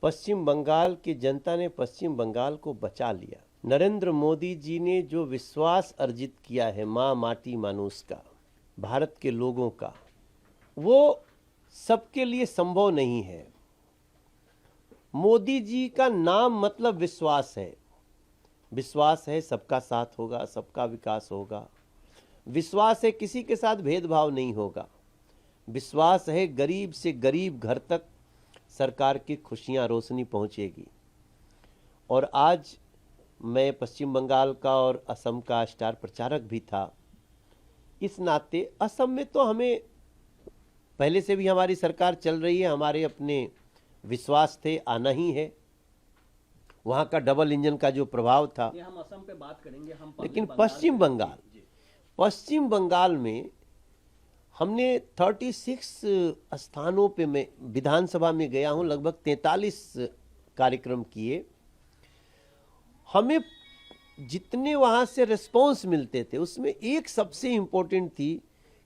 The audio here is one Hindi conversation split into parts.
पश्चिम बंगाल की जनता ने पश्चिम बंगाल को बचा लिया। नरेंद्र मोदी जी ने जो विश्वास अर्जित किया है माँ माटी मानुष का, भारत के लोगों का, वो सबके लिए संभव नहीं है। मोदी जी का नाम मतलब विश्वास है। विश्वास है सबका साथ होगा, सबका विकास होगा। विश्वास है किसी के साथ भेदभाव नहीं होगा। विश्वास है गरीब से गरीब घर तक सरकार की खुशियां रोशनी पहुंचेगी। और आज मैं पश्चिम बंगाल का और असम का स्टार प्रचारक भी था। इस नाते असम में तो हमें पहले से भी हमारी सरकार चल रही है, हमारे अपने विश्वास थे, आना ही है। वहाँ का डबल इंजन का जो प्रभाव था, हम असम पे बात करेंगे। लेकिन पश्चिम बंगाल में हमने 36 स्थानों पे, मैं विधानसभा में गया हूँ, लगभग 43 कार्यक्रम किए। हमें जितने वहाँ से रिस्पॉन्स मिलते थे उसमें एक सबसे इम्पोर्टेंट थी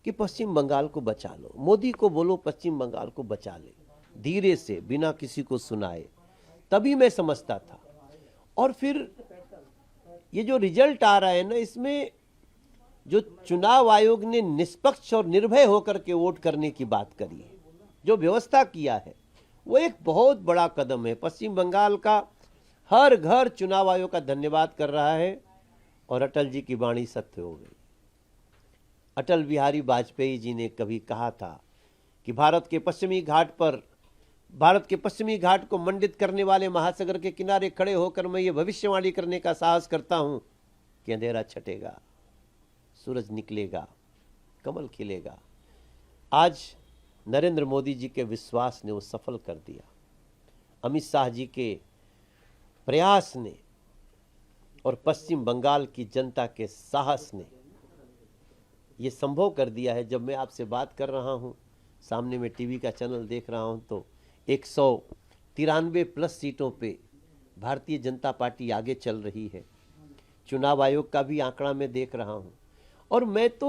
कि पश्चिम बंगाल को बचा लो। मोदी को बोलो पश्चिम बंगाल को बचा ले, धीरे से, बिना किसी को सुनाए। तभी मैं समझता था। और फिर ये जो रिजल्ट आ रहा है ना, इसमें जो चुनाव आयोग ने निष्पक्ष और निर्भय होकर के वोट करने की बात करी है, जो व्यवस्था किया है, वो एक बहुत बड़ा कदम है। पश्चिम बंगाल का हर घर चुनाव आयोग का धन्यवाद कर रहा है। और अटल जी की वाणी सत्य हो गई। अटल बिहारी वाजपेयी जी ने कभी कहा था कि भारत के पश्चिमी घाट को मंडित करने वाले महासागर के किनारे खड़े होकर मैं ये भविष्यवाणी करने का साहस करता हूं कि अंधेरा छटेगा, सूरज निकलेगा, कमल खिलेगा। आज नरेंद्र मोदी जी के विश्वास ने वो सफल कर दिया। अमित शाह जी के प्रयास ने और पश्चिम बंगाल की जनता के साहस ने ये संभव कर दिया है। जब मैं आपसे बात कर रहा हूं, सामने में टीवी का चैनल देख रहा हूं, तो 193 प्लस सीटों पे भारतीय जनता पार्टी आगे चल रही है। चुनाव आयोग का भी आंकड़ा मैं देख रहा हूं। और मैं तो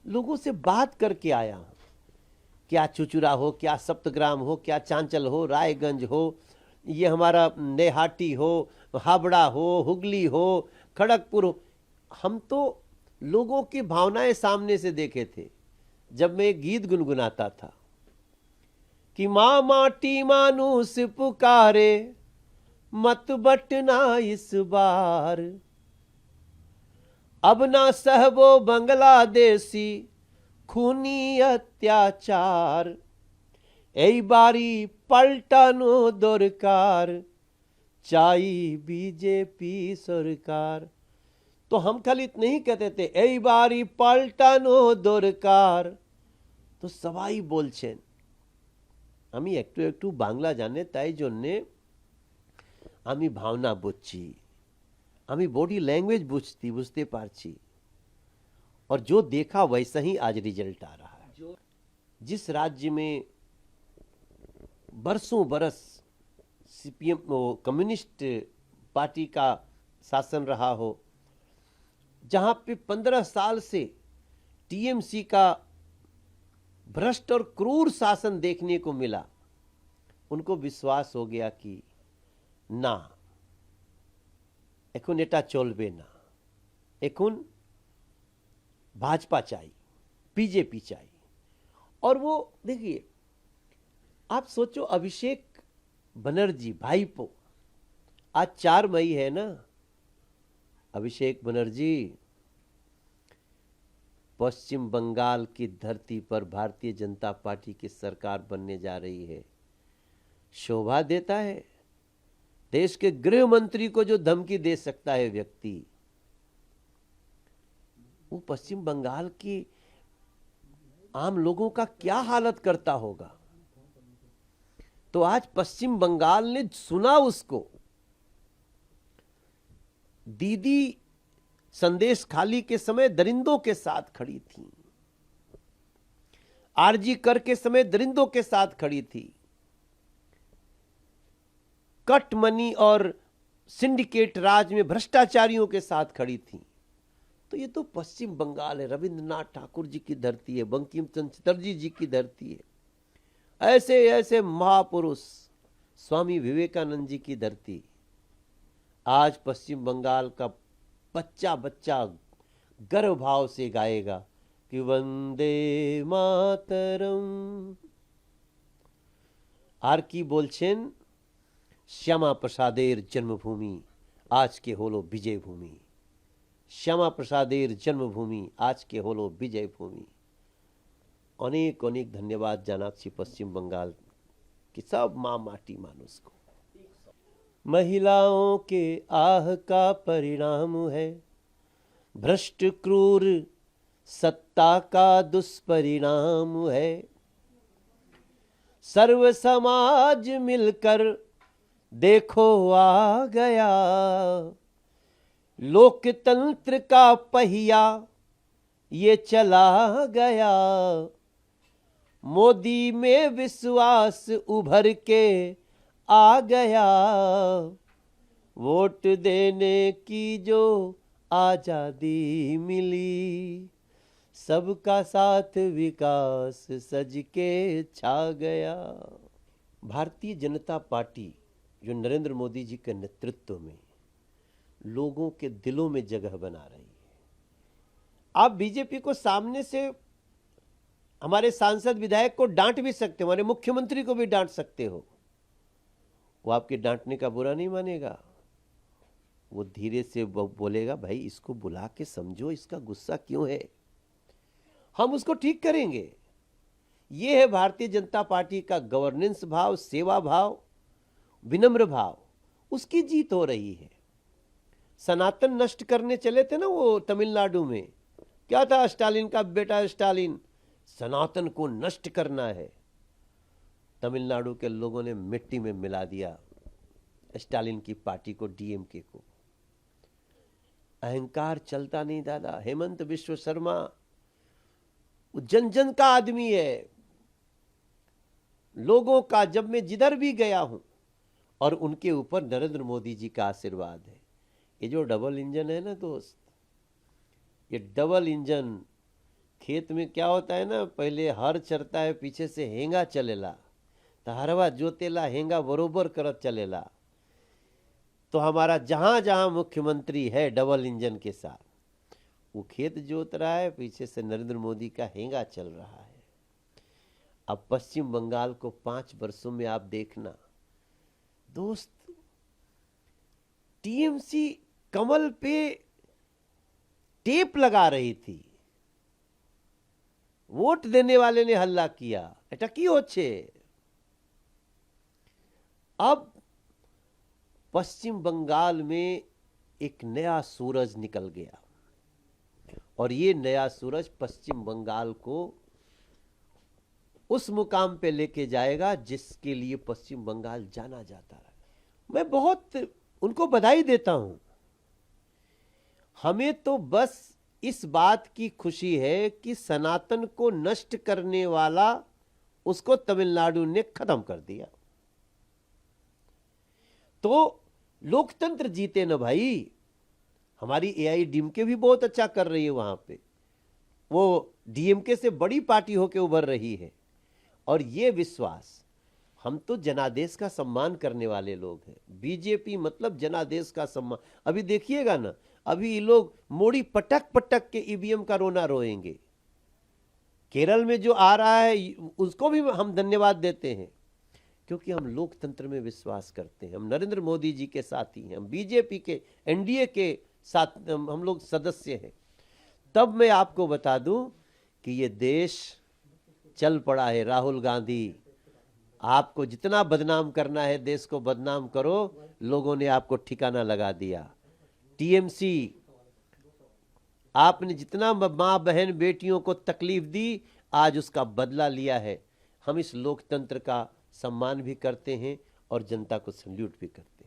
लोगों से बात करके आया हूं, क्या चुचुरा हो, क्या सप्तग्राम हो, क्या चांचल हो, रायगंज हो, ये हमारा नेहाटी हो, हावड़ा हो, हुगली हो, खड़गपुर हो। हम तो लोगों की भावनाएं सामने से देखे थे। जब मैं एक गीत गुनगुनाता था कि माँ माटी मानुष पुकारे, मत बटना इस बार, अब ना सहबो बांग्लादेशी खूनी अत्याचार, এই বাড়ি পাল্টানো দরকার, চাই बीजेपी सरकार। तो हम खाली इतना ही कहते थे, এই বাড়ি পাল্টানো দরকার। তো সবাই বলছেন। আমি একটু একটু বাংলা জানে, তাই জন্যে আমি ভাবনা বুঝছি, আমি বডি लैंग्वेज বুঝতে পারছি। और जो देखा वैसा ही आज रिजल्ट आ रहा है। जिस राज्य में बरसों बरस सीपीएम कम्युनिस्ट पार्टी का शासन रहा हो, जहां पे 15 साल से टीएमसी का भ्रष्ट और क्रूर शासन देखने को मिला, उनको विश्वास हो गया कि ना, এখন এটা চলবে না, এখন भाजपा चाहिए, बीजेपी चाहिए। और वो देखिए, आप सोचो, अभिषेक बनर्जी भाईपो, आज 4 मई है ना। अभिषेक बनर्जी पश्चिम बंगाल की धरती पर भारतीय जनता पार्टी की सरकार बनने जा रही है। शोभा देता है। देश के गृह मंत्री को जो धमकी दे सकता है व्यक्ति, वो पश्चिम बंगाल की आम लोगों का क्या हालत करता होगा। तो आज पश्चिम बंगाल ने सुना उसको। दीदी संदेश खाली के समय दरिंदों के साथ खड़ी थी, आरजी कर के समय दरिंदों के साथ खड़ी थी, कट मनी और सिंडिकेट राज में भ्रष्टाचारियों के साथ खड़ी थी। तो ये तो पश्चिम बंगाल है, रविंद्रनाथ ठाकुर जी की धरती है, बंकिम चंद्र चटर्जी जी की धरती है। ऐसे ऐसे महापुरुष स्वामी विवेकानंद जी की धरती। आज पश्चिम बंगाल का बच्चा बच्चा गर्व भाव से गाएगा कि वंदे मातरम। आर की बोलছেন श्यामा प्रसादेर जन्मभूमि आज के होलो विजय भूमि। श्यामा प्रसादेर जन्मभूमि आज के होलो विजय भूमि। अनेक अनेक धन्यवाद जानाচ্ছি पश्चिम बंगाल की सब माँ माटी मानुष को। महिलाओं के आह का परिणाम है भ्रष्ट क्रूर सत्ता का दुष्परिणाम है। सर्व समाज मिलकर देखो आ गया लोकतंत्र का पहिया ये चला गया। मोदी में विश्वास उभर के आ गया वोट देने की जो आजादी मिली सबका साथ विकास सज के छा गया। भारतीय जनता पार्टी जो नरेंद्र मोदी जी के नेतृत्व में लोगों के दिलों में जगह बना रही है। आप बीजेपी को सामने से हमारे सांसद विधायक को डांट भी सकते हो, हमारे मुख्यमंत्री को भी डांट सकते हो, वो आपके डांटने का बुरा नहीं मानेगा। वो धीरे से बोलेगा भाई इसको बुला के समझो इसका गुस्सा क्यों है, हम उसको ठीक करेंगे। ये है भारतीय जनता पार्टी का गवर्नेंस भाव, सेवा भाव, विनम्र भाव, उसकी जीत हो रही है। सनातन नष्ट करने चले थे ना वो तमिलनाडु में, क्या था स्टालिन का बेटा स्टालिन, सनातन को नष्ट करना है। तमिलनाडु के लोगों ने मिट्टी में मिला दिया स्टालिन की पार्टी को, डीएमके को। अहंकार चलता नहीं दादा। हेमंत बिश्व शर्मा जन जन का आदमी है, लोगों का। जब मैं जिधर भी गया हूं और उनके ऊपर नरेंद्र मोदी जी का आशीर्वाद है। ये जो डबल इंजन है ना दोस्त, ये डबल इंजन, खेत में क्या होता है ना, पहले हर चरता है, पीछे से हेंगा चलेला, तो हरवा जोतेला हेंगा बरोबर करत चलेला। तो हमारा जहां जहां मुख्यमंत्री है डबल इंजन के साथ, वो खेत जोत रहा है, पीछे से नरेंद्र मोदी का हेंगा चल रहा है। अब पश्चिम बंगाल को 5 वर्षों में आप देखना दोस्त, टीएमसी कमल पे टेप लगा रही थी, वोट देने वाले ने हल्ला किया, এটা কি হচ্ছে। अब पश्चिम बंगाल में एक नया सूरज निकल गया और ये नया सूरज पश्चिम बंगाल को उस मुकाम पे लेके जाएगा जिसके लिए पश्चिम बंगाल जाना जाता है। मैं बहुत उनको बधाई देता हूं। हमें तो बस इस बात की खुशी है कि सनातन को नष्ट करने वाला उसको तमिलनाडु ने खत्म कर दिया। तो लोकतंत्र जीते ना भाई। हमारी एआईडीएमके भी बहुत अच्छा कर रही है, वहां पे वो डीएमके से बड़ी पार्टी होके उभर रही है। और ये विश्वास, हम तो जनादेश का सम्मान करने वाले लोग हैं। बीजेपी मतलब जनादेश का सम्मान। अभी देखिएगा ना, अभी ये लोग मोड़ी पटक पटक के ईवीएम का रोना रोएंगे। केरल में जो आ रहा है उसको भी हम धन्यवाद देते हैं, क्योंकि हम लोकतंत्र में विश्वास करते हैं। हम नरेंद्र मोदी जी के साथी हैं, हम बीजेपी के एनडीए के साथ हम लोग सदस्य हैं। तब मैं आपको बता दूं कि ये देश चल पड़ा है। राहुल गांधी, आपको जितना बदनाम करना है देश को बदनाम करो, लोगों ने आपको ठिकाना लगा दिया। टीएमसी, आपने जितना माँ बहन बेटियों को तकलीफ दी, आज उसका बदला लिया है। हम इस लोकतंत्र का सम्मान भी करते हैं और जनता को सैल्यूट भी करते हैं।